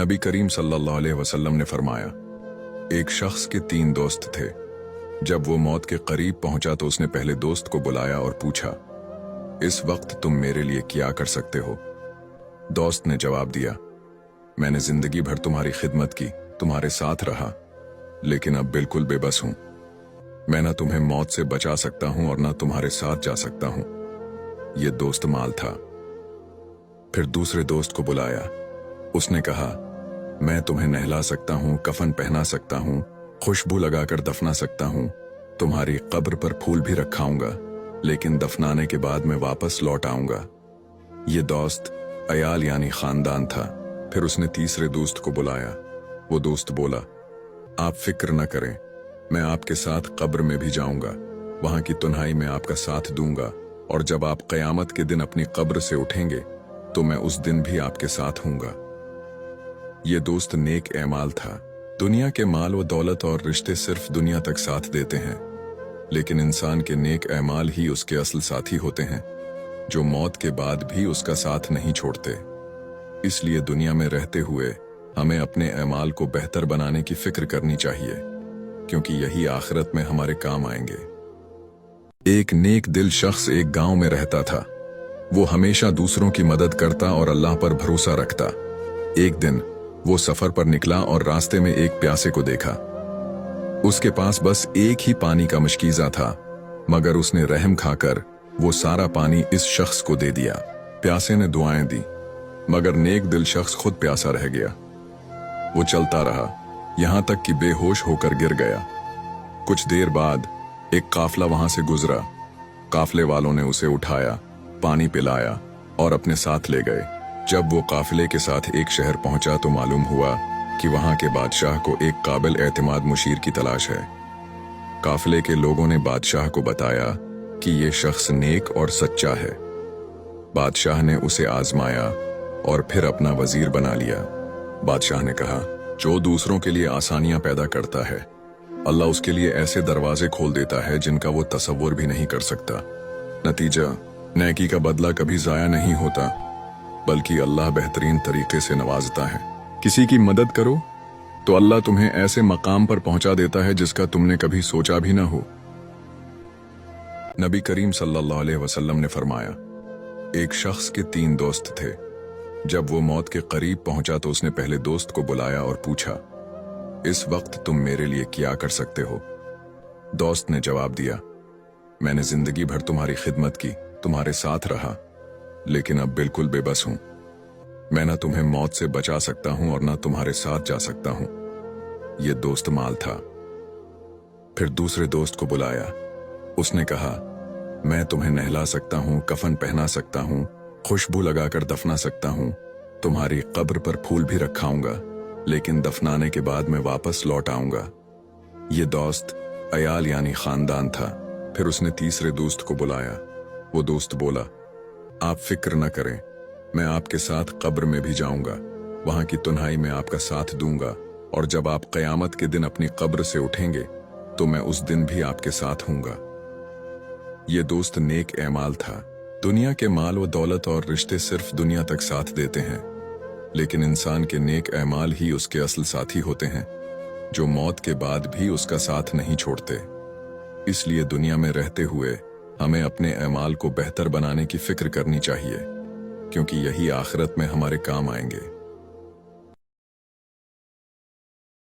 नबी करीम सल्लल्लाहु अलैहि वसल्लम ने फरमाया, एक शख्स के 3 दोस्त थे। जब वो मौत के करीब पहुंचा तो उसने पहले दोस्त को बुलाया और पूछा, इस वक्त तुम मेरे लिए क्या कर सकते हो? दोस्त ने जवाब दिया, मैंने जिंदगी भर तुम्हारी खिदमत की, तुम्हारे साथ रहा, लेकिन अब बिल्कुल बेबस हूं। मैं ना तुम्हें मौत से बचा सकता हूं और ना तुम्हारे साथ जा सकता हूं। ये दोस्त माल था। फिर दूसरे दोस्त को बुलाया। उसने कहा, मैं तुम्हें नहला सकता हूं, कफन पहना सकता हूं, खुशबू लगाकर दफना सकता हूं, तुम्हारी कब्र पर फूल भी रखाऊंगा, लेकिन दफनाने के बाद मैं वापस लौट आऊंगा। ये दोस्त अयाल यानी खानदान था। फिर उसने तीसरे दोस्त को बुलाया। वो दोस्त बोला, आप फिक्र न करें, मैं आपके साथ कब्र में भी जाऊंगा, वहां की तन्हाई में आपका साथ दूंगा, और जब आप कयामत के दिन अपनी कब्र से उठेंगे तो मैं उस दिन भी आपके साथ हूंगा। ये दोस्त नेक एमाल था। दुनिया के माल व दौलत और रिश्ते सिर्फ दुनिया तक साथ देते हैं, लेकिन इंसान के नेक एमाल ही उसके असल साथी होते हैं, जो मौत के बाद भी उसका साथ नहीं छोड़ते। इसलिए दुनिया में रहते हुए हमें अपने एमाल को बेहतर बनाने की फिक्र करनी चाहिए, क्योंकि यही आखिरत में हमारे काम आएंगे। एक नेक दिल शख्स एक गांव में रहता था। वो हमेशा दूसरों की मदद करता और अल्लाह पर भरोसा रखता। एक दिन वो सफर पर निकला और रास्ते में एक प्यासे को देखा। उसके पास बस एक ही पानी का मशकीजा था, मगर उसने रहम खाकर वो सारा पानी इस शख्स को दे दिया। प्यासे ने दुआएं दी, मगर नेक दिल शख्स खुद प्यासा रह गया। वो चलता रहा, यहां तक कि बेहोश होकर गिर गया। कुछ देर बाद एक काफला वहां से गुजरा। काफले वालों ने उसे उठाया, पानी पिलाया और अपने साथ ले गए। जब वो काफिले के साथ एक शहर पहुंचा तो मालूम हुआ कि वहां के बादशाह को एक काबिल एतमाद मुशीर की तलाश है। काफिले के लोगों ने बादशाह को बताया कि ये शख्स नेक और सच्चा है। बादशाह ने उसे आजमाया और फिर अपना वजीर बना लिया। बादशाह ने कहा, जो दूसरों के लिए आसानियां पैदा करता है, अल्लाह उसके लिए ऐसे दरवाजे खोल देता है जिनका वो तसव्वुर भी नहीं कर सकता। नतीजा, नेकी का बदला कभी जाया नहीं होता, बल्कि अल्लाह बेहतरीन तरीके से नवाजता है। किसी की मदद करो तो अल्लाह तुम्हें ऐसे मकाम पर पहुंचा देता है जिसका तुमने कभी सोचा भी ना हो। नबी करीम सल्लल्लाहु अलैहि वसल्लम ने फरमाया, एक शख्स के 3 दोस्त थे। जब वो मौत के करीब पहुंचा तो उसने पहले दोस्त को बुलाया और पूछा, इस वक्त तुम मेरे लिए क्या कर सकते हो? दोस्त ने जवाब दिया, मैंने जिंदगी भर तुम्हारी खिदमत की, तुम्हारे साथ रहा, लेकिन अब बिल्कुल बेबस हूं। मैं ना तुम्हें मौत से बचा सकता हूं और ना तुम्हारे साथ जा सकता हूं। ये दोस्त माल था। फिर दूसरे दोस्त को बुलाया। उसने कहा, मैं तुम्हें नहला सकता हूं, कफन पहना सकता हूं, खुशबू लगाकर दफना सकता हूं, तुम्हारी कब्र पर फूल भी रखाऊंगा, लेकिन दफनाने के बाद मैं वापस लौट आऊंगा। ये दोस्त अयाल यानी खानदान था। फिर उसने तीसरे दोस्त को बुलाया। वो दोस्त बोला, आप फिक्र न करें, मैं आपके साथ कब्र में भी जाऊंगा, वहां की तन्हाई में आपका साथ दूंगा, और जब आप कयामत के दिन अपनी कब्र से उठेंगे तो मैं उस दिन भी आपके साथ हूंगा। ये दोस्त नेक एमाल था। दुनिया के माल व दौलत और रिश्ते सिर्फ दुनिया तक साथ देते हैं, लेकिन इंसान के नेक एमाल ही उसके असल साथी होते हैं, जो मौत के बाद भी उसका साथ नहीं छोड़ते। इसलिए दुनिया में रहते हुए हमें अपने एमाल को बेहतर बनाने की फिक्र करनी चाहिए, क्योंकि यही आखिरत में हमारे काम आएंगे।